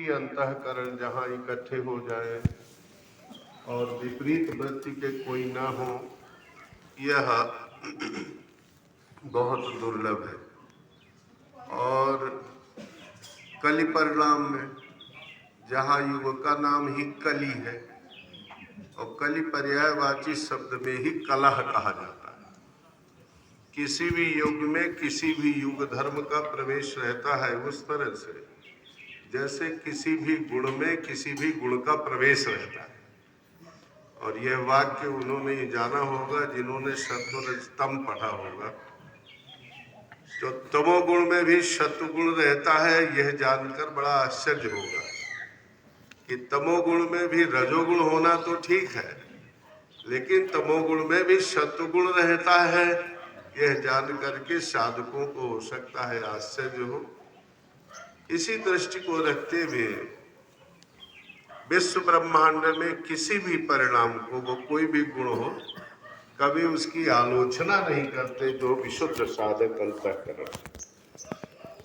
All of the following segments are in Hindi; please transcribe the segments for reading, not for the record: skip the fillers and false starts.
ही अंतःकरण जहाँ इकट्ठे हो जाए और विपरीत वृत्ति के कोई ना हो, यह बहुत दुर्लभ है। और कलि परिणाम में जहाँ युग का नाम ही कली है और कली पर्यायवाची शब्द में ही कलह कहा जाता है। किसी भी युग में किसी भी युग धर्म का प्रवेश रहता है, उस तरह से जैसे किसी भी गुण में किसी भी गुण का प्रवेश रहता है। और यह वाक्य उन्होंने जाना होगा जिन्होंने सत्वरजतम पढ़ा होगा। जो तमोगुण में भी सत्वगुण रहता है, यह जानकर बड़ा आश्चर्य होगा कि तमोगुण में भी रजोगुण होना तो ठीक है, लेकिन तमोगुण में भी सत्वगुण रहता है, यह जान करके साधकों को हो सकता है आश्चर्य हो। इसी दृष्टि को रखते हुए विश्व ब्रह्मांड में किसी भी परिणाम को, वो कोई भी गुण हो, कभी उसकी आलोचना नहीं करते जो विशुद्ध साधक अंतःकरण।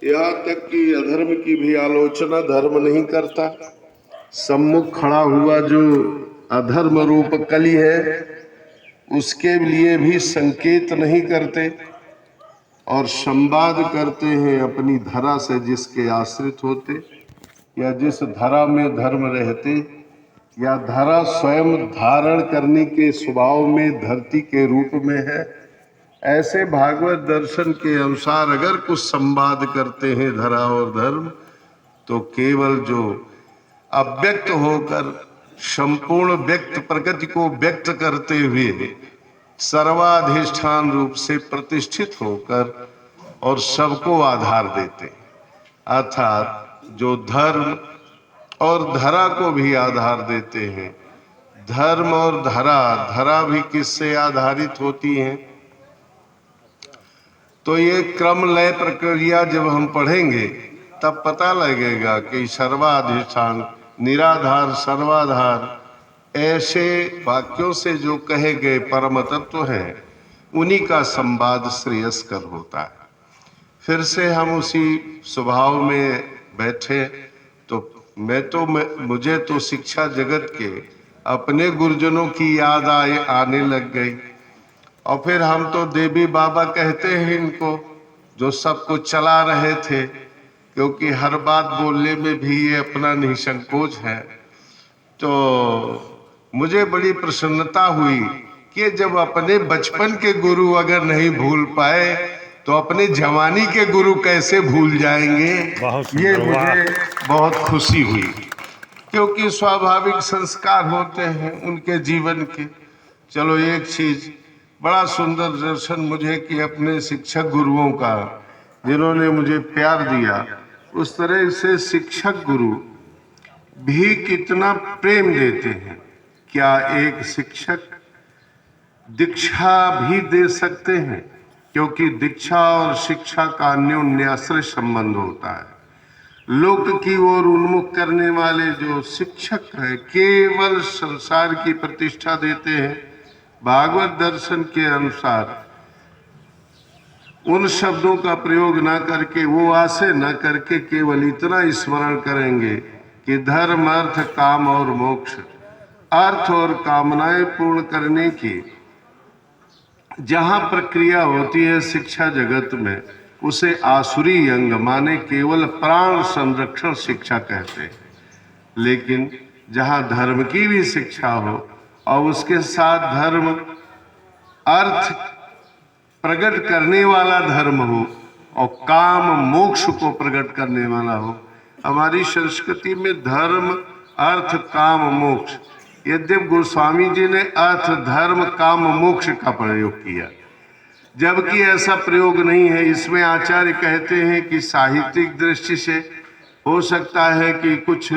यहाँ तक कि अधर्म की भी आलोचना धर्म नहीं करता। सम्मुख खड़ा हुआ जो अधर्म रूप कली है, उसके लिए भी संकेत नहीं करते और संवाद करते हैं अपनी धरा से जिसके आश्रित होते, या जिस धरा में धर्म रहते, या धरा स्वयं धारण करने के स्वभाव में धरती के रूप में है। ऐसे भागवत दर्शन के अनुसार अगर कुछ संवाद करते हैं धरा और धर्म, तो केवल जो अव्यक्त होकर संपूर्ण व्यक्त प्रकृति को व्यक्त करते हुए सर्वाधिष्ठान रूप से प्रतिष्ठित होकर और सबको आधार देते, अर्थात जो धर्म और धरा को भी आधार देते हैं। धर्म और धरा, धरा भी किससे आधारित होती हैं? तो ये क्रम लय प्रक्रिया जब हम पढ़ेंगे तब पता लगेगा कि सर्वाधिष्ठान, निराधार, सर्वाधार, ऐसे वाक्यों से जो कहे गए परम तत्व हैं, उन्हीं का संवाद श्रेयस्कर होता है। फिर से हम उसी स्वभाव में बैठे तो मुझे तो शिक्षा जगत के अपने गुरुजनों की याद आने लग गई। और फिर हम तो देवी बाबा कहते हैं इनको, जो सब कुछ चला रहे थे, क्योंकि हर बात बोलने में भी ये अपना निसंकोच है। तो मुझे बड़ी प्रसन्नता हुई कि जब अपने बचपन के गुरु अगर नहीं भूल पाए तो अपने जवानी के गुरु कैसे भूल जाएंगे। ये मुझे बहुत खुशी हुई, क्योंकि स्वाभाविक संस्कार होते हैं उनके जीवन के। चलो, एक चीज बड़ा सुंदर दर्शन मुझे कि अपने शिक्षक गुरुओं का, जिन्होंने मुझे प्यार दिया, उस तरह से शिक्षक गुरु भी कितना प्रेम देते हैं। क्या एक शिक्षक दीक्षा भी दे सकते हैं? क्योंकि दीक्षा और शिक्षा का अन्योन्याश्रय संबंध होता है। लोक की ओर उन्मुख करने वाले जो शिक्षक हैं, केवल संसार की प्रतिष्ठा देते हैं। भागवत दर्शन के अनुसार उन शब्दों का प्रयोग ना करके, वो आशय ना करके, केवल इतना स्मरण करेंगे कि धर्म, अर्थ, काम और मोक्ष, अर्थ और कामनाएं पूर्ण करने की जहां प्रक्रिया होती है शिक्षा जगत में, उसे आसुरी अंग माने केवल प्राण संरक्षण शिक्षा कहते हैं। लेकिन जहां धर्म की भी शिक्षा हो और उसके साथ धर्म अर्थ प्रकट करने वाला धर्म हो और काम मोक्ष को प्रकट करने वाला हो। हमारी संस्कृति में धर्म, अर्थ, काम, मोक्ष, यद्यप गोस्वामी जी ने अर्थ, धर्म, काम, मोक्ष का प्रयोग किया, जबकि ऐसा प्रयोग नहीं है। इसमें आचार्य कहते हैं कि साहित्यिक दृष्टि से हो सकता है कि कुछ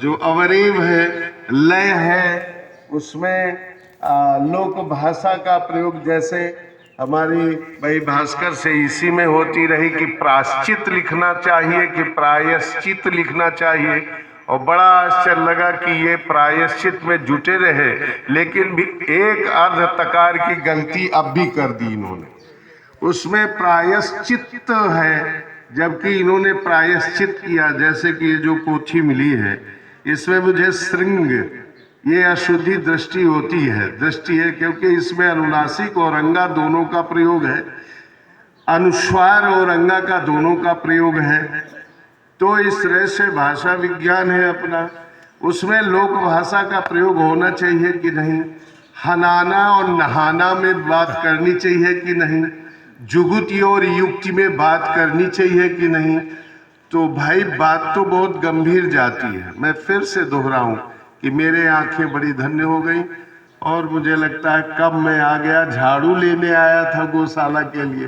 जो अवरेव है, लय है, उसमें लोक भाषा का प्रयोग, जैसे हमारी भाई भास्कर से इसी में होती रही कि प्रायश्चित लिखना चाहिए कि प्रायश्चित लिखना चाहिए। और बड़ा आश्चर्य लगा कि ये प्रायश्चित में जुटे रहे, लेकिन भी एक अर्ध तकार की गलती अब भी कर दी इन्होंने। उसमें प्रायश्चित है जबकि इन्होंने प्रायश्चित किया। जैसे कि ये जो पोथी मिली है इसमें मुझे श्रृंग, ये अशुद्धि दृष्टि होती है, दृष्टि है, क्योंकि इसमें अनुनासिक और अंगा दोनों का प्रयोग है, अनुस्वार और अंगा का दोनों का प्रयोग है। तो इस तरह से भाषा विज्ञान है अपना, उसमें लोक भाषा का प्रयोग होना चाहिए कि नहीं, हनाना और नहाना में बात करनी चाहिए कि नहीं, जुगुती और युक्ति में बात करनी चाहिए कि नहीं। तो भाई बात तो बहुत गंभीर जाती है। मैं फिर से दोहराऊं कि मेरे आंखें बड़ी धन्य हो गई और मुझे लगता है कब मैं आ गया। झाड़ू लेने आया था गौशाला के लिए,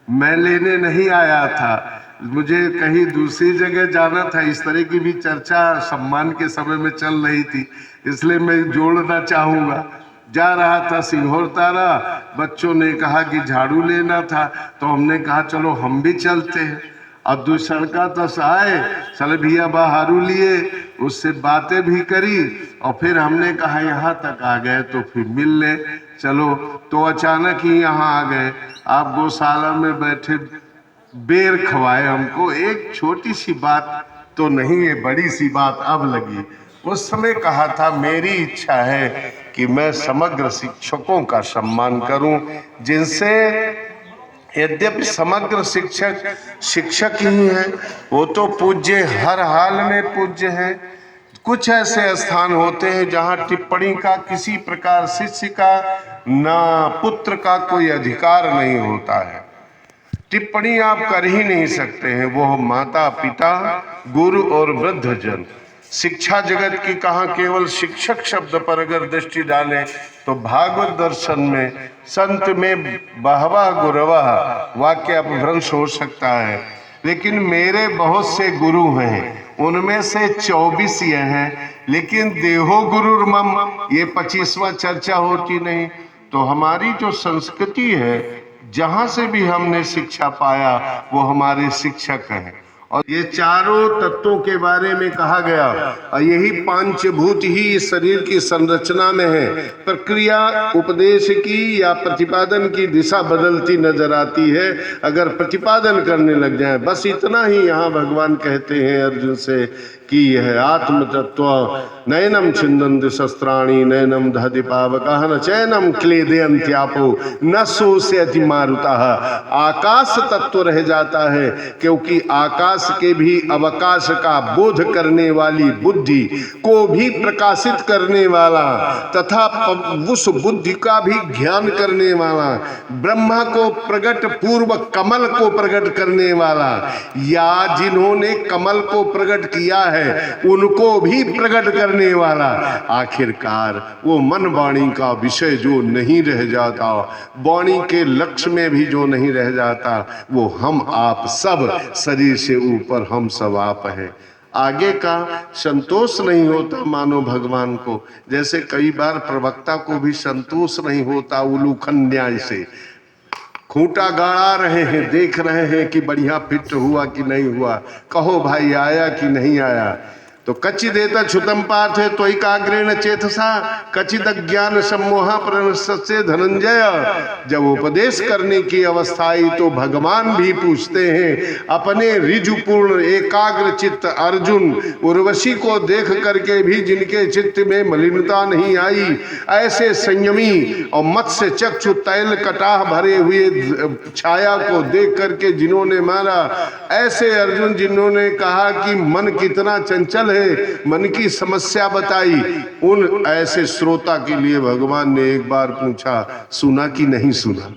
मैं लेने नहीं आया था, मुझे कहीं दूसरी जगह जाना था। इस तरह की भी चर्चा सम्मान के समय में चल रही थी, इसलिए मैं जोड़ना चाहूँगा। जा रहा था सिंघोर तारा, बच्चों ने कहा कि झाड़ू लेना था, तो हमने कहा चलो हम भी चलते हैं। अब दूसरा तस आए, चल भैया बहारू लिए, उससे बातें भी करी और फिर हमने कहा यहाँ तक आ गए तो फिर मिल ले चलो। तो अचानक ही यहाँ आ गए। आप गौशाला में बैठे बेर खवाए हमको। एक छोटी सी बात तो नहीं है, बड़ी सी बात अब लगी। उस समय कहा था मेरी इच्छा है कि मैं समग्र शिक्षकों का सम्मान करूं, जिनसे यद्यपि समग्र शिक्षक ही हैं, वो तो पूज्य, हर हाल में पूज्य हैं। कुछ ऐसे स्थान होते हैं जहां टिप्पणी का किसी प्रकार शिष्य का ना पुत्र का कोई अधिकार नहीं होता है। टिप्पणी आप कर ही नहीं सकते हैं, वो माता पिता गुरु और वृद्धजन। शिक्षा जगत की कहाँ केवल शिक्षक शब्द पर अगर दृष्टि डालें तो भागवत दर्शन में संत में बहवा गुरवा वाक्य अपभ्रंश हो सकता है। लेकिन मेरे बहुत से गुरु हैं, उनमें से 24 ये हैं, लेकिन देहो गुरुर्मम ये 25वां चर्चा होती नहीं। तो हमारी जो संस्कृति है, जहाँ से भी हमने शिक्षा पाया वो हमारे शिक्षक हैं। और ये चारों तत्वों के बारे में कहा गया और यही पांचभूत ही शरीर की संरचना में है। प्रक्रिया उपदेश की या प्रतिपादन की दिशा बदलती नजर आती है अगर प्रतिपादन करने लग जाए। बस इतना ही यहाँ भगवान कहते हैं अर्जुन से कि यह आत्म तत्व नयनम छिन्दन्ति शस्त्राणि नयनम दहति पावकः न चैनम क्लेदयन्त्यापो न शोषयति मारुतः। आकाश तत्व रह जाता है क्योंकि आकाश के भी अवकाश का बोध करने वाली बुद्धि को भी प्रकाशित करने वाला तथा उस बुद्धि का भी ज्ञान करने वाला, ब्रह्मा को प्रकट पूर्व कमल को प्रकट करने वाला, या जिन्होंने कमल को प्रकट किया है उनको भी प्रकट करने वाला, आखिरकार वो मन वाणी का विषय जो नहीं रह जाता, वाणी के लक्ष्य में भी जो नहीं रह जाता, वो हम आप सब, शरीर से ऊपर हम सब आप हैं। आगे का संतोष नहीं होता मानो भगवान को, जैसे कई बार प्रवक्ता को भी संतोष नहीं होता उलूखन न्याय से। खूंटा गाड़ा रहे हैं, देख रहे हैं कि बढ़िया फिट हुआ कि नहीं हुआ, कहो भाई आया कि नहीं आया। तो कच्ची देता छुतम पाठ है तो एकाग्रेण चेतसा कचित ज्ञान सम्मोहा प्रणस्य धनंजय। जब उपदेश करने की अवस्था आई तो भगवान भी पूछते हैं अपने ऋजुपूर्ण एकाग्र चित्त अर्जुन उर्वशी को देख करके भी जिनके चित्त में मलिनता नहीं आई, ऐसे संयमी और मत्स्य चक्षु तैल कटाह भरे हुए छाया को देख करके जिन्होंने मारा, ऐसे अर्जुन जिन्होंने कहा कि मन कितना चंचल है, मन की समस्या बताई, उन ऐसे श्रोता के लिए भगवान ने एक बार पूछा सुना कि नहीं सुना।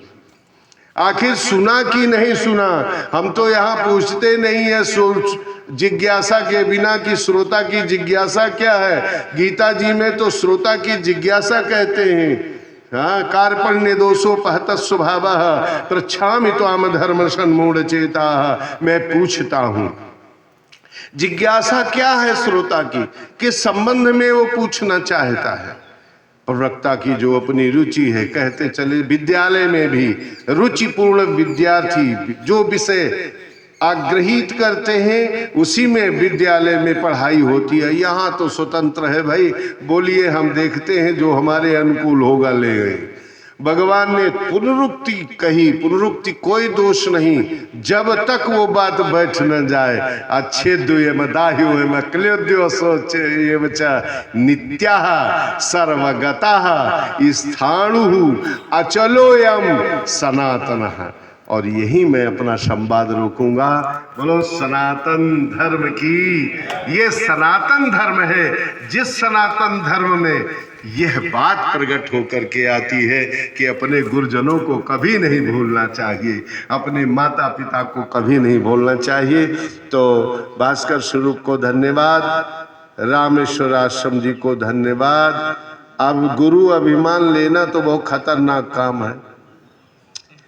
आखिर सुना कि नहीं सुना? हम तो यहाँ पूछते नहीं है जिज्ञासा के बिना कि श्रोता की जिज्ञासा क्या है। गीता जी में तो श्रोता की जिज्ञासा कहते हैं। हाँ, कार्पण्य दोषो पहत स्वभाव पृच्छामि त्वाम धर्म सन्मूढ़ चेता। मैं पूछता हूँ जिज्ञासा क्या है श्रोता की, किस संबंध में वो पूछना चाहता है। प्रवक्ता की जो अपनी रुचि है, कहते चले विद्यालय में भी रुचिपूर्ण विद्यार्थी जो विषय आग्रहित करते हैं उसी में विद्यालय में पढ़ाई होती है। यहाँ तो स्वतंत्र है भाई, बोलिए हम देखते हैं जो हमारे अनुकूल होगा ले गए। भगवान ने पुनरुक्ति कही, पुनरुक्ति कोई दोष नहीं, जब तक वो बात बैठ न जाए। अच्छेद्यो एम दाह्यो एम क्लेद्यो सोच एम च नित्याः सर्वगताः स्थाणुः अचलोयम सनातनः। और यही मैं अपना संवाद रोकूंगा। बोलो सनातन धर्म की। ये सनातन धर्म है, जिस सनातन धर्म में यह बात प्रकट होकर के आती है कि अपने गुरुजनों को कभी नहीं भूलना चाहिए, अपने माता पिता को कभी नहीं भूलना चाहिए। तो भास्कर स्वरूप को धन्यवाद, रामेश्वर आश्रम जी को धन्यवाद। अब गुरु अभिमान लेना तो बहुत खतरनाक काम है।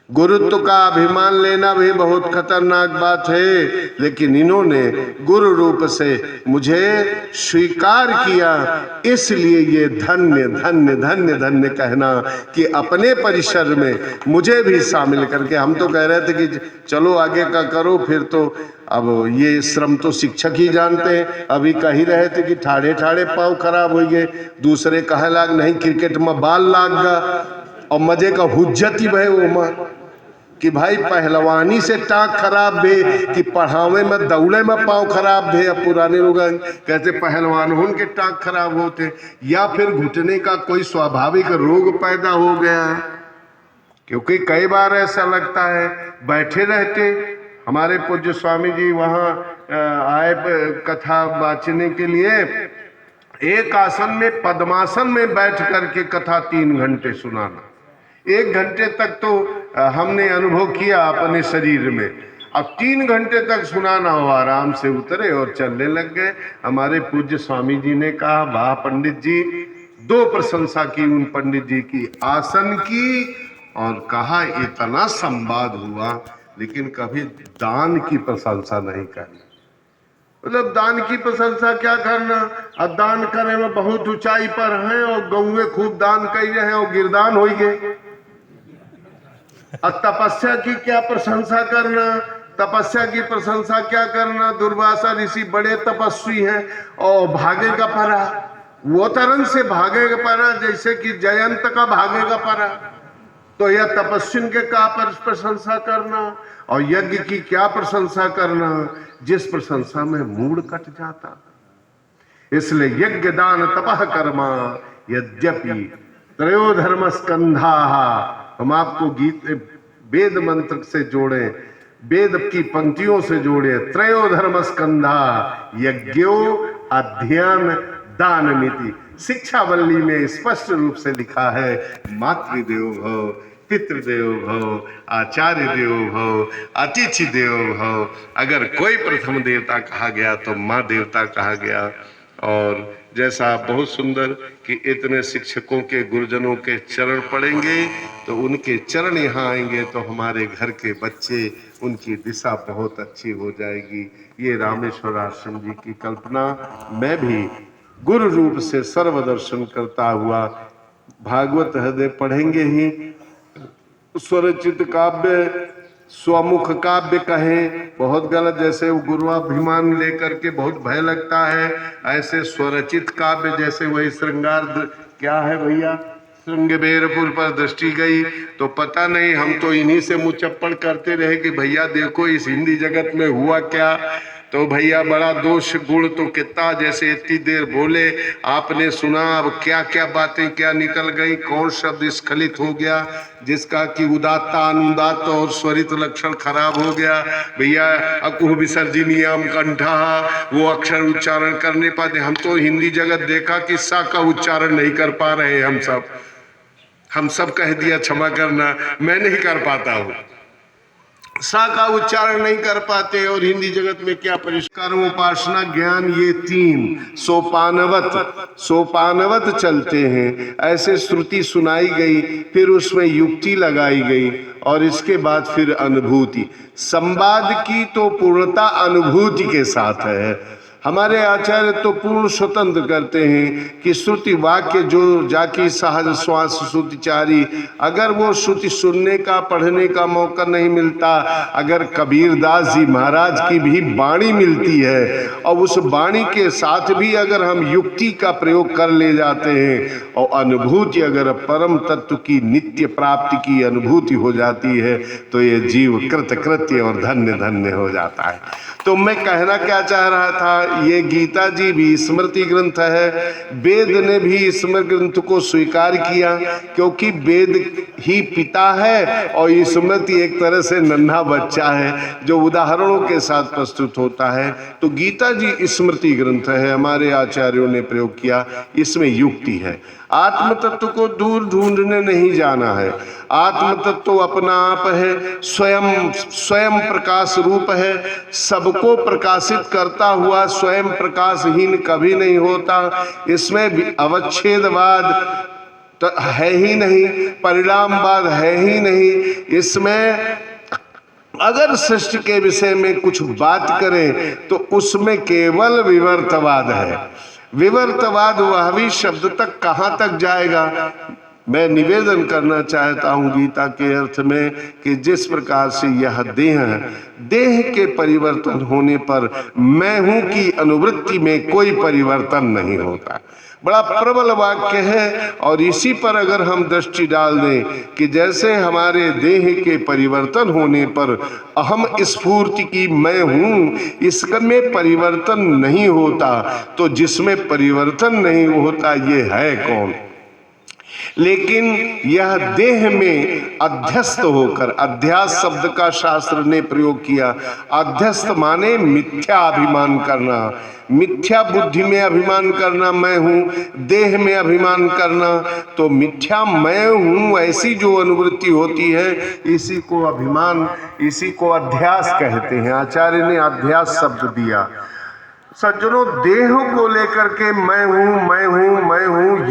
गुरुत्व का अभिमान लेना भी बहुत खतरनाक बात है, लेकिन इन्होंने गुरु रूप से मुझे स्वीकार किया, इसलिए ये धन्य धन्य धन्य धन्य कहना कि अपने परिसर में मुझे भी शामिल करके। हम तो कह रहे थे कि चलो आगे का करो, फिर तो अब ये श्रम तो शिक्षक ही जानते हैं। अभी कह ही रहे थे कि ठाड़े ठाड़े पाँव खराब हो गए, दूसरे कहे लाग नहीं क्रिकेट में बाल लाग गा, और मजे का हुज्जत ही भय वो कि भाई पहलवानी से टांग खराब भे कि पढ़ावे में दौड़े में पाँव खराब भे। अब पुराने लोग कहते पहलवान हों के टांग खराब होते, या फिर घुटने का कोई स्वाभाविक रोग पैदा हो गया। क्योंकि कई बार ऐसा लगता है बैठे रहते। हमारे पूज्य स्वामी जी वहाँ आए कथा बाँचने के लिए, एक आसन में पद्मासन में बैठ करके कथा 3 घंटे सुनाना। 1 घंटे तक तो हमने अनुभव किया अपने शरीर में, अब 3 घंटे तक सुनाना हो। आराम से उतरे और चलने लग गए। हमारे पूज्य स्वामी जी ने कहा वाह पंडित जी, 2 प्रशंसा की उन पंडित जी की, आसन की, और कहा इतना संवाद हुआ, लेकिन कभी दान की प्रशंसा नहीं करनी। मतलब दान की प्रशंसा क्या करना, अब दान करने में बहुत ऊंचाई पर हैं और गौवे खूब दान कर रहे हैं और गिरदान हो गए। और तपस्या की क्या प्रशंसा करना, तपस्या की प्रशंसा क्या करना। दुर्वासा ऋषि बड़े तपस्वी हैं और भागेगा परा, वो तरन से भागेगा परा जैसे कि जयंत का भागेगा परा। तो यह तपस्विन के क्या प्रशंसा करना, और यज्ञ की क्या प्रशंसा करना, जिस प्रशंसा में मूड कट जाता। इसलिए यज्ञ दान तपः कर्मा यद्यपि त्रयो धर्म स्कंधा। हम आपको गीत वेद मंत्र से जोड़े, वेद की पंक्तियों से जोड़े। त्रयो धर्म स्कंधा यज्ञो अध्ययन दान नीति। शिक्षावल्ली में स्पष्ट रूप से लिखा है मातृदेवो भव, पितृदेवो भव, आचार्य देवो भव, अतिथि देवो भव। अगर कोई प्रथम देवता कहा गया तो माँ देवता कहा गया। और जैसा बहुत सुंदर कि इतने शिक्षकों के गुरुजनों के चरण पड़ेंगे तो उनके चरण यहाँ आएंगे तो हमारे घर के बच्चे, उनकी दिशा बहुत अच्छी हो जाएगी। ये रामेश्वर आश्रम जी की कल्पना। मैं भी गुरु रूप से सर्वदर्शन करता हुआ भागवत हृदय पढ़ेंगे ही। स्वरचित काव्य स्वमुख काव्य कहें बहुत गलत, जैसे वो गुरुअभिमान लेकर के बहुत भय लगता है। ऐसे स्वरचित काव्य जैसे वही श्रृंगार क्या है भैया, श्रृंगबेरपुर पर दृष्टि गई तो पता नहीं, हम तो इन्हीं से मुँह चप्पड़ करते रहे कि भैया देखो इस हिंदी जगत में हुआ क्या। तो भैया बड़ा दोष गुण तो कितना, जैसे इतनी देर बोले आपने सुना, अब क्या क्या बातें क्या निकल गई, कौन शब्द स्खलित हो गया, जिसका कि उदात्ता अनुदात्त और स्वरित लक्षण खराब हो गया। भैया अकुह विसर्जनीयम कंठा, वो अक्षर उच्चारण करने पाते। हम तो हिंदी जगत देखा कि सा का उच्चारण नहीं कर पा रहे। हम सब कह दिया, क्षमा करना, मैं नहीं कर पाता हूँ, सा का उच्चारण नहीं कर पाते। और हिंदी जगत में क्या परिष्कार, उपासना ज्ञान, ये 3 सोपानवत चलते हैं। ऐसे श्रुति सुनाई गई, फिर उसमें युक्ति लगाई गई, और इसके बाद फिर अनुभूति। संवाद की तो पूर्णता अनुभूति के साथ है। हमारे आचार्य तो पूर्ण स्वतंत्र करते हैं कि श्रुति वाक्य जो जाकी सहज श्वास श्रुतिचारी, अगर वो श्रुति सुनने का पढ़ने का मौका नहीं मिलता, अगर कबीरदास जी महाराज की भी वाणी मिलती है और उस वाणी के साथ भी अगर हम युक्ति का प्रयोग कर ले जाते हैं और अनुभूति अगर परम तत्व की नित्य प्राप्ति की अनुभूति हो जाती है तो ये जीव कृतकृत्य और धन्य धन्य हो जाता है। तो मैं कहना क्या चाह रहा था, ये गीता जी भी स्मृति ग्रंथ है, वेद ने भी स्मृति ग्रंथ को स्वीकार किया क्योंकि वेद ही पिता है और स्मृति एक तरह से नन्हा बच्चा है जो उदाहरणों के साथ प्रस्तुत होता है। तो गीता जी स्मृति ग्रंथ है, हमारे आचार्यों ने प्रयोग किया, इसमें युक्ति है। आत्म तत्व को दूर ढूंढने नहीं जाना है, आत्म तत्व अपना आप है, स्वयं प्रकाश रूप है, सबको प्रकाशित करता हुआ स्वयं प्रकाशहीन कभी नहीं होता। इसमें अवच्छेदवाद तो है ही नहीं, परिणामवाद है ही नहीं। इसमें अगर सृष्टि के विषय में कुछ बात करें तो उसमें केवल विवर्तवाद है। विवर्तवाद वह भी शब्द तक कहाँ तक जाएगा। मैं निवेदन करना चाहता हूँ गीता के अर्थ में कि जिस प्रकार से यह देह है, देह के परिवर्तन होने पर मैं हूं की अनुवृत्ति में कोई परिवर्तन नहीं होता। बड़ा प्रबल वाक्य है और इसी पर अगर हम दृष्टि डाल दें कि जैसे हमारे देह के परिवर्तन होने पर अहम स्फूर्ति की मैं हूं, इसमें परिवर्तन नहीं होता, तो जिसमें परिवर्तन नहीं होता ये है कौन। लेकिन यह देह में अध्यस्त होकर, अध्यास शब्द का शास्त्र ने प्रयोग किया। अध्यस्त माने मिथ्या अभिमान करना, मिथ्या बुद्धि में अभिमान करना, मैं हूं, देह में अभिमान करना। तो मिथ्या मैं हूं ऐसी जो अनुवृत्ति होती है इसी को अभिमान, इसी को अध्यास कहते हैं। आचार्य ने अध्यास शब्द दिया। सज्जनों, देह को लेकर के मैं हूं मैं हूं मैं हूं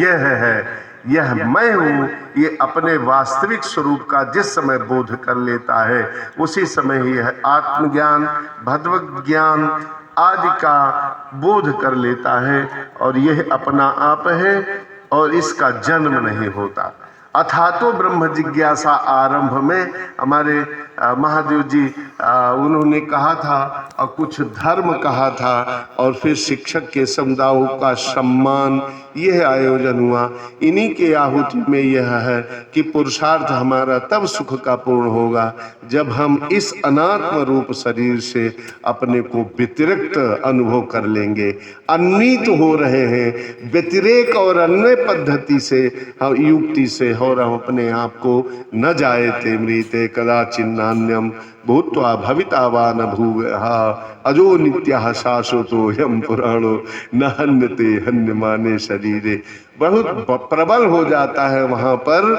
यह मैं हूं, ये अपने वास्तविक स्वरूप का जिस समय बोध कर लेता है उसी समय ही यह आत्मज्ञान, भगवत ज्ञान आदि का बोध कर लेता है और यह अपना आप है और इसका जन्म नहीं होता। अथातो ब्रह्म जिज्ञासा आरंभ में हमारे महादेव जी उन्होंने कहा था और कुछ धर्म कहा था और फिर शिक्षक के समुदायों का सम्मान, यह आयोजन हुआ। इन्हीं के आहुति में यह है कि पुरुषार्थ हमारा तब सुख का पूर्ण होगा जब हम इस अनात्म रूप शरीर से अपने को व्यतिरिक्त अनुभव कर लेंगे। अन्वित हो रहे हैं व्यतिरेक और अन्य पद्धति से, हम युक्ति से, और हम अपने आप को न जायते मृते कदाचिन्नान्यम भूत्वा भवितावान भूवः अजो नित्यः शाश्वतो यम पुराणो न हन्यते हन्यमाने शरीरे। बहुत प्रबल हो जाता है वहां पर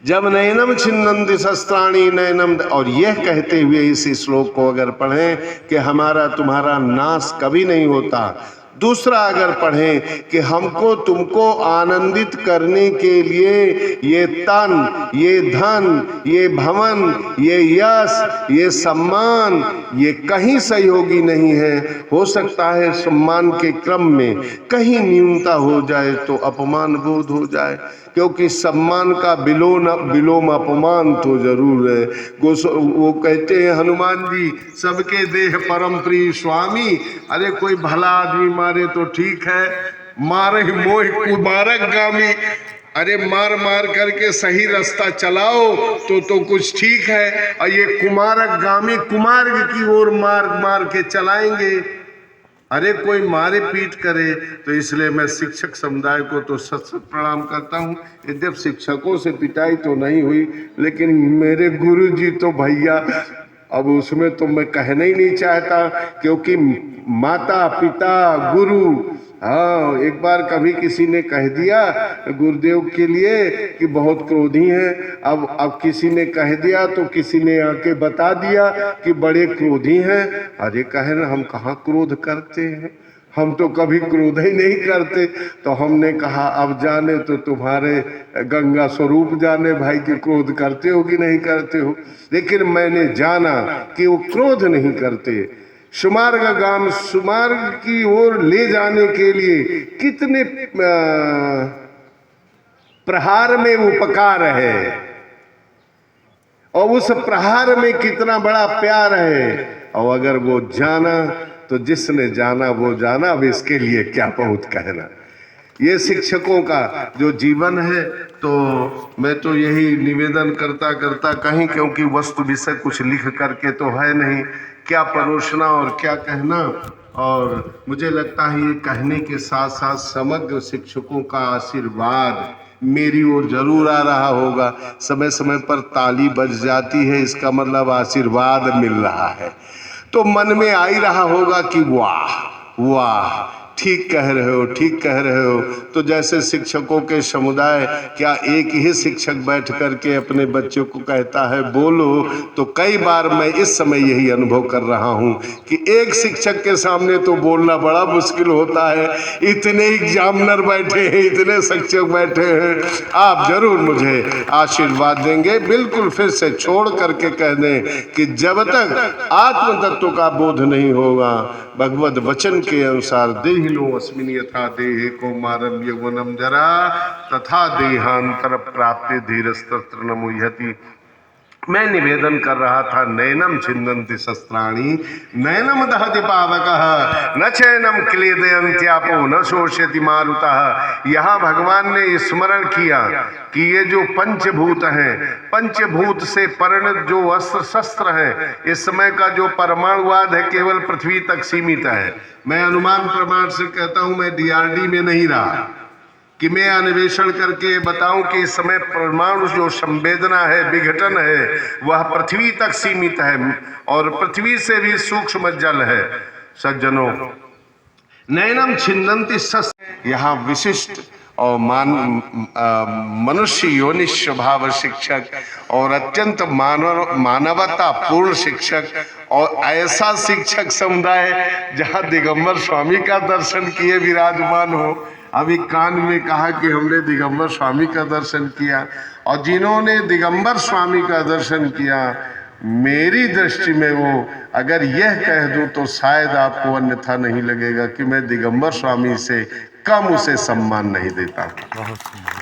जब नैनम छिन्नन्ति शस्त्राणि नैनम, और यह कहते हुए इस श्लोक को अगर पढ़ें कि हमारा तुम्हारा नाश कभी नहीं होता। दूसरा अगर पढ़ें कि हमको तुमको आनंदित करने के लिए ये तन, ये धन, ये भवन, ये यश, ये सम्मान, ये कहीं सहयोगी नहीं है। हो सकता है सम्मान के क्रम में कहीं न्यूनता हो जाए तो अपमान बोध हो जाए, क्योंकि सम्मान का विलोम अपमान तो जरूर है। वो कहते हैं हनुमान जी, सबके देह परम प्रिय स्वामी। अरे कोई भला आदमी मारे तो ठीक है, मारे मोह कुमारक गामी, अरे मार मार करके सही रास्ता चलाओ तो कुछ ठीक है। और ये कुमारक गामी, कुमार्ग की ओर मार मार के चलाएंगे। अरे कोई मारे पीट करे। तो इसलिए मैं शिक्षक समुदाय को तो सत सत प्रणाम करता हूँ। यद्यप शिक्षकों से पिटाई तो नहीं हुई, लेकिन मेरे गुरु जी तो भैया, अब उसमें तो मैं कहना ही नहीं चाहता, क्योंकि माता पिता गुरु, हाँ, एक बार कभी किसी ने कह दिया गुरुदेव के लिए कि बहुत क्रोधी हैं। अब किसी ने कह दिया तो किसी ने आके बता दिया कि बड़े क्रोधी हैं। अरे कहे ना, हम कहाँ क्रोध करते हैं, हम तो कभी क्रोध ही नहीं करते। तो हमने कहा अब जाने तो तुम्हारे गंगा स्वरूप जाने भाई कि क्रोध करते हो कि नहीं करते हो। लेकिन मैंने जाना कि वो क्रोध नहीं करते, सुमार्गाम, सुमार्ग की ओर ले जाने के लिए कितने प्रहार में उपकार है और उस प्रहार में कितना बड़ा प्यार है। और अगर वो जाना तो जिसने जाना वो जाना, अब इसके लिए क्या बहुत कहना। ये शिक्षकों का जो जीवन है, तो मैं तो यही निवेदन करता करता कहीं, क्योंकि वस्तु विषय कुछ लिख करके तो है नहीं, क्या परोसना और क्या कहना। और मुझे लगता है ये कहने के साथ साथ समग्र शिक्षकों का आशीर्वाद मेरी ओर जरूर आ रहा होगा। समय समय पर ताली बज जाती है, इसका मतलब आशीर्वाद मिल रहा है। तो मन में आ ही रहा होगा कि वाह वाह, ठीक कह रहे हो, ठीक कह रहे हो। तो जैसे शिक्षकों के समुदाय, क्या एक ही शिक्षक बैठ करके अपने बच्चों को कहता है बोलो, तो कई बार मैं इस समय यही अनुभव कर रहा हूँ कि एक शिक्षक के सामने तो बोलना बड़ा मुश्किल होता है। इतने एग्जामिनर बैठे हैं, इतने शिक्षक बैठे हैं। आप जरूर मुझे आशीर्वाद देंगे। बिल्कुल फिर से छोड़ करके कह दें कि जब तक आत्म तत्व का बोध नहीं होगा, भगवद वचन के अनुसार देहिनो अस्मिन् यथा देहे कौमारम यौवनम जरा तथा देहांतर प्राप्ति धीरस्तत्र न मुह्यति। मैं निवेदन कर रहा था, नैनम छिन्दन्ति शस्त्राणि नैनम दहति पावकः न चैनम क्लेदयन्त्यापो न शोषयति मारुतः। यहाँ भगवान ने स्मरण किया कि ये जो पंचभूत हैं, पंचभूत से परिणत जो अस्त्र शस्त्र हैं, इस समय का जो परमाणुवाद है केवल पृथ्वी तक सीमित है। मैं अनुमान प्रमाण से कहता हूँ, मैं DRD में नहीं रहा कि मैं अन्वेषण करके बताऊं कि इस समय परमाणु जो संवेदना है, विघटन है, वह पृथ्वी तक सीमित है और पृथ्वी से भी सूक्ष्म जल है। सज्जनों, नैनम छिन्दन्ति शस्त्र, यहाँ विशिष्ट और मनुष्य योनि स्वभाव शिक्षक और अत्यंत मानवता पूर्ण शिक्षक और ऐसा शिक्षक समुदाय जहाँ दिगंबर स्वामी का दर्शन किए विराजमान हो। अभी कान में कहा कि हमने दिगंबर स्वामी का दर्शन किया, और जिन्होंने दिगंबर स्वामी का दर्शन किया, मेरी दृष्टि में वो अगर यह कह दूं तो शायद आपको अन्यथा नहीं लगेगा कि मैं दिगंबर स्वामी से कम उसे सम्मान नहीं देता।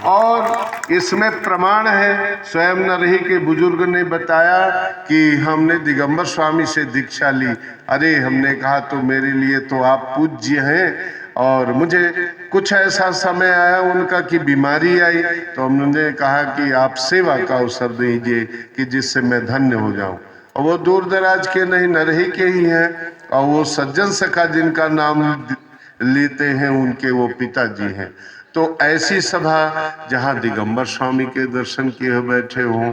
और इसमें प्रमाण है, स्वयं नरही के बुजुर्ग ने बताया कि हमने दिगंबर स्वामी से दीक्षा ली। अरे हमने कहा तो मेरे लिए तो आप पूज्य हैं, और मुझे कुछ ऐसा समय आया उनका कि बीमारी आई, तो हमने कहा कि आप सेवा का अवसर दीजिए कि जिससे मैं धन्य हो जाऊं। और वो दूर दराज के नहीं, नरही के ही हैं, और वो सज्जन सखा जिनका नाम लेते हैं उनके वो पिताजी हैं। तो ऐसी सभा जहाँ दिगंबर स्वामी के दर्शन किए बैठे हों।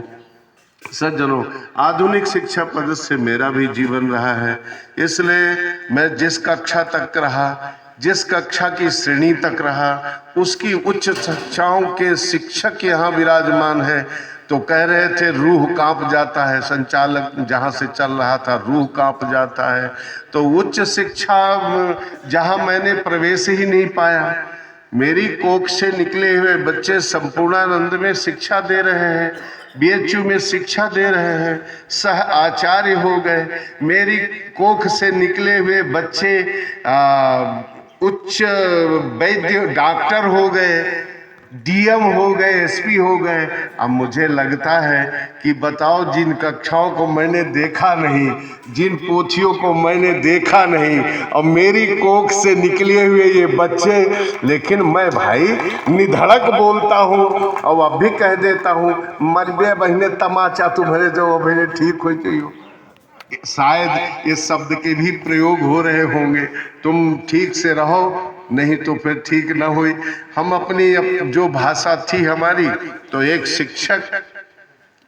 सज्जनों, आधुनिक शिक्षा पद्धति से मेरा भी जीवन रहा है, इसलिए मैं जिस कक्षा तक रहा, जिस कक्षा की श्रेणी तक रहा, उसकी उच्च शिक्षाओं के शिक्षक यहाँ विराजमान है। तो कह रहे थे रूह कांप जाता है, संचालक जहाँ से चल रहा था रूह कांप जाता है। तो उच्च शिक्षा जहाँ मैंने प्रवेश ही नहीं पाया, मेरी कोख से निकले हुए बच्चे संपूर्णानंद में शिक्षा दे रहे हैं, BHU में शिक्षा दे रहे हैं, सह आचार्य हो गए। मेरी कोख से निकले हुए बच्चे उच्च वैद्य डॉक्टर हो गए, DM हो गए, SP हो गए। अब मुझे लगता है कि बताओ, जिन कक्षाओं को मैंने देखा नहीं, जिन पोथियों को मैंने देखा नहीं, और मेरी कोख से निकले हुए ये बच्चे, लेकिन मैं भाई निधड़क बोलता हूँ और अब भी कह देता हूँ, मरबे बहने तमाचा तुम्हारे जो अभी ठीक हो चाहिए। शायद इस शब्द के भी प्रयोग हो रहे होंगे, तुम ठीक से रहो नहीं तो फिर ठीक न हुई। हम अपनी जो भाषा थी हमारी, तो एक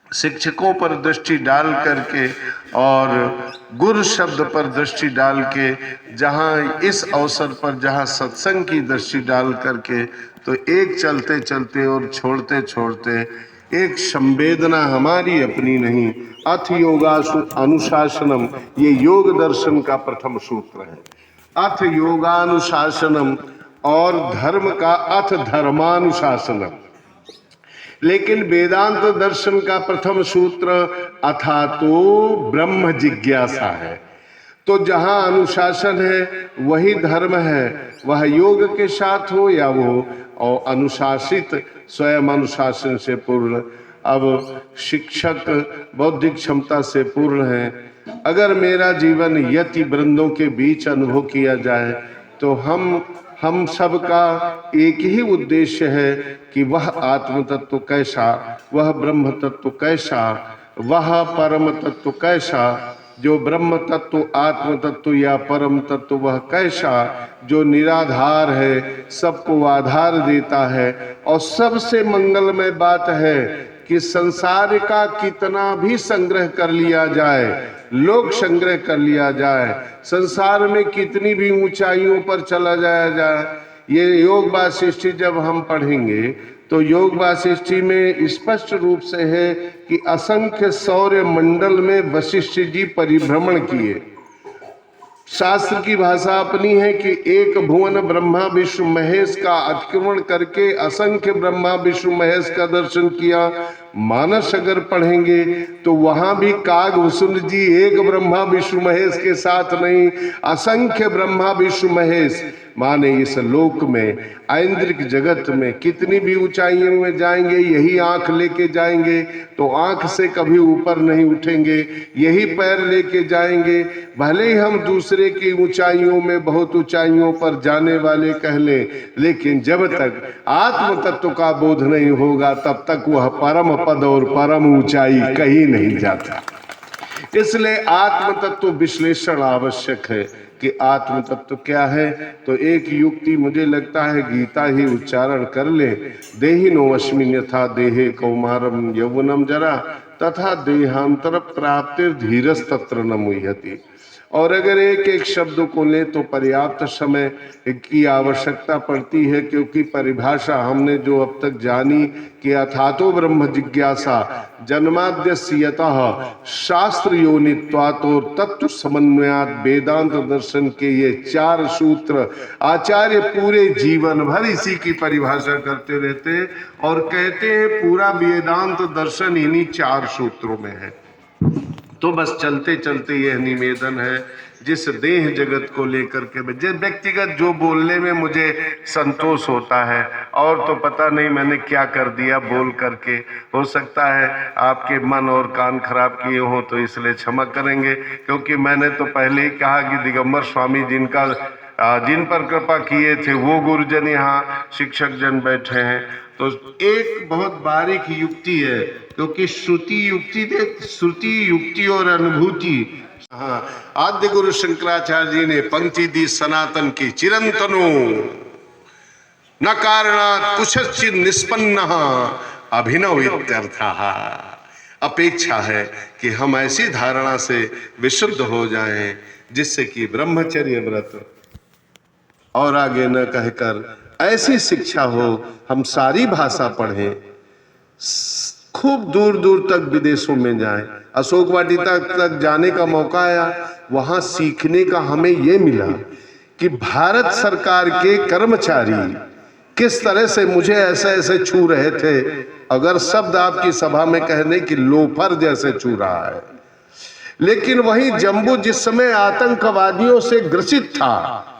शिक्षकों पर दृष्टि डाल करके और गुरु शब्द पर दृष्टि डाल के, जहाँ इस अवसर पर जहाँ सत्संग की दृष्टि डाल करके, तो एक चलते चलते और छोड़ते छोड़ते एक संवेदना हमारी अपनी नहीं, अथ योगासु अनुशासनम, ये योग दर्शन का प्रथम सूत्र है। अथ योगानुशासनम और धर्म का अथ धर्मानुशासनम। लेकिन वेदांत दर्शन का प्रथम सूत्र अथा तो ब्रह्म जिज्ञासा है। तो जहाँ अनुशासन है वही धर्म है, वह योग के साथ हो या वो और अनुशासित स्वयं अनुशासन से पूर्ण। अब शिक्षक बौद्धिक क्षमता से पूर्ण है। अगर मेरा जीवन यति वृंदों के बीच अनुभव किया जाए तो हम सबका एक ही उद्देश्य है कि वह आत्म तत्व कैसा, वह ब्रह्म तत्व कैसा, वह परम तत्व कैसा, जो ब्रह्म तत्व आत्म तत्व या परम तत्व वह कैसा, जो निराधार है, सबको आधार देता है। और सबसे मंगलमय बात है कि संसार का कितना भी संग्रह कर लिया जाए, लोक संग्रह कर लिया जाए, संसार में कितनी भी ऊंचाइयों पर चला जाया जाए, ये योग वासिष्ठी जब हम पढ़ेंगे तो योग वासिष्ठी में स्पष्ट रूप से है कि असंख्य सौर्य मंडल में वशिष्ठ जी परिभ्रमण किए। शास्त्र की भाषा अपनी है कि एक भुवन ब्रह्मा विष्णु महेश का अतिक्रमण करके असंख्य ब्रह्मा विष्णु महेश का दर्शन किया। मानस अगर पढ़ेंगे तो वहां भी कागभूषण जी एक ब्रह्मा विष्णु महेश के साथ नहीं, असंख्य ब्रह्मा विष्णु महेश, माने इस लोक में ऐन्द्रिक जगत में कितनी भी ऊंचाइयों में जाएंगे, यही आंख लेके जाएंगे तो आंख से कभी ऊपर नहीं उठेंगे, यही पैर लेके जाएंगे। भले ही हम दूसरे की ऊंचाइयों में बहुत ऊंचाइयों पर जाने वाले कह लें, लेकिन जब तक आत्म तत्व का बोध नहीं होगा तब तक वह परम पद और परम ऊंचाई कहीं नहीं जाता। इसलिए आत्म तत्व विश्लेषण आवश्यक है कि आत्म तत्व क्या है। तो एक युक्ति मुझे लगता है गीता ही उच्चारण कर ले, देहिनो अस्मिन् यथा देहे कौमारम यौवनम जरा तथा देहांतर प्राप्तिर धीरस तत्र न मुह्यति। और अगर एक एक शब्द को ले तो पर्याप्त समय की आवश्यकता पड़ती है, क्योंकि परिभाषा हमने जो अब तक जानी कि अथातो ब्रह्म जिज्ञासा जन्माद्यस्यतः शास्त्र योनित्वात् और तत्व समन्वयात् वेदांत दर्शन के ये 4 सूत्र आचार्य पूरे जीवन भर इसी की परिभाषा करते रहते और कहते हैं पूरा वेदांत दर्शन इन्हीं 4 सूत्रों में है। तो बस चलते चलते यह निवेदन है, जिस देह जगत को लेकर के जिस व्यक्तिगत जो बोलने में मुझे संतोष होता है, और तो पता नहीं मैंने क्या कर दिया बोल करके, हो सकता है आपके मन और कान खराब किए हों तो इसलिए क्षमा करेंगे, क्योंकि मैंने तो पहले ही कहा कि दिगंबर स्वामी जिन पर कृपा किए थे वो गुरुजन यहाँ शिक्षक जन बैठे हैं। तो एक बहुत बारीक युक्ति है, क्योंकि श्रुति युक्ति और अनुभूति। हाँ, आद्य गुरु शंकराचार्य जी ने पंक्ति दी सनातन की, चिरंतनो न कारणात् कुशचित् निष्पन्न अभिनव इत्यर्थः। अपेक्षा है कि हम ऐसी धारणा से विशुद्ध हो जाएं जिससे कि ब्रह्मचर्य व्रत और आगे न कहकर ऐसी शिक्षा हो, हम सारी भाषा पढ़ें, खूब दूर दूर तक विदेशों में जाएं। अशोक वाटिका तक जाने का मौका आया, वहां सीखने का हमें ये मिला कि भारत सरकार के कर्मचारी किस तरह से मुझे ऐसे ऐसे छू रहे थे, अगर शब्द आपकी सभा में कहने की लोफर जैसे छू रहा है। लेकिन वही जम्बू जिस समय आतंकवादियों से ग्रसित था,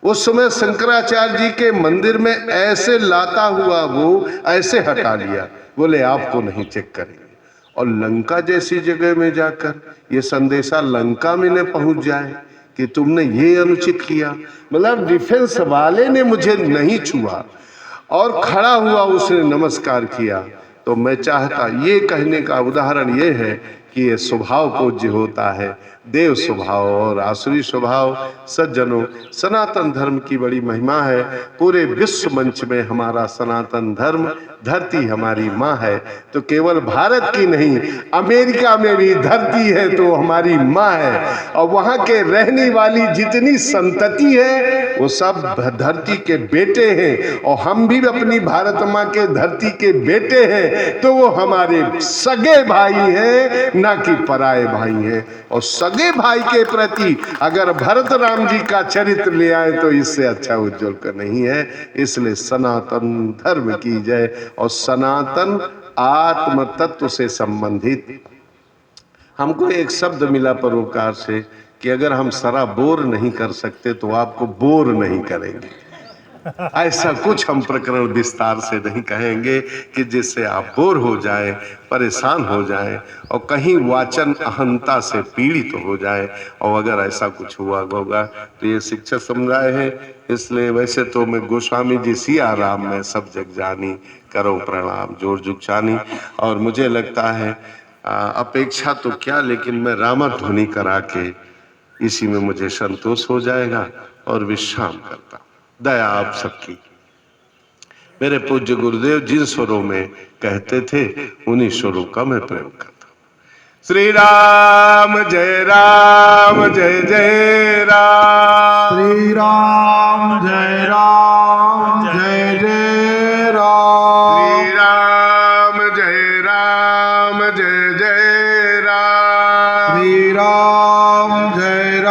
उस समय शंकराचार्य जी के मंदिर में ऐसे लाता हुआ वो ऐसे हटा लिया, बोले आपको नहीं चेक करेंगे। और लंका जैसी जगह में जाकर ये संदेशा लंका में न पहुंच जाए कि तुमने ये अनुचित किया। मतलब डिफेंस वाले ने मुझे नहीं छुआ और खड़ा हुआ, उसने नमस्कार किया। तो मैं चाहता, ये कहने का उदाहरण ये है कि ये स्वभाव पूज्य होता है, देव स्वभाव और आसुरी स्वभाव। सज्जनों, सनातन धर्म की बड़ी महिमा है। पूरे विश्व मंच में हमारा सनातन धर्म, धरती हमारी माँ है। तो केवल भारत की नहीं, अमेरिका में भी धरती है तो हमारी माँ है, और वहाँ के रहने वाली जितनी संतति है वो सब धरती के बेटे हैं, और हम भी अपनी भारत माँ के धरती के बेटे हैं। तो वो हमारे सगे भाई हैं, ना कि पराये भाई हैं। और सगे भाई के प्रति अगर भरत राम जी का चरित्र ले आए तो इससे अच्छा उज्जवल का नहीं है। इसलिए सनातन धर्म की जय। और सनातन आत्म तत्व से संबंधित हमको एक शब्द मिला परोपकार से कि अगर हम सराबोर नहीं कर सकते तो आपको बोर नहीं करेंगे। ऐसा कुछ हम प्रकरण विस्तार से नहीं कहेंगे कि जिससे आप बोर हो जाएं, परेशान हो जाएं और कहीं वाचन अहंता से पीड़ित हो जाएं। और अगर ऐसा कुछ हुआ होगा तो ये शिक्षक समुदाय है। इसलिए वैसे तो मैं गोस्वामी जी सिया राम में सब जग जानी, करो प्रणाम जोर जुगचानी। और मुझे लगता है अपेक्षा तो क्या, लेकिन मैं रामध्वनि करा के इसी में मुझे संतोष हो जाएगा और विश्राम करता। दया आप सबकी। मेरे पूज्य गुरुदेव जिन स्वरों में कहते थे उन्हीं स्वरों का मैं प्रेम करता हूं। श्री राम जय जय राम। श्री राम जय जय राम। श्री राम जय जय राम। श्री राम जय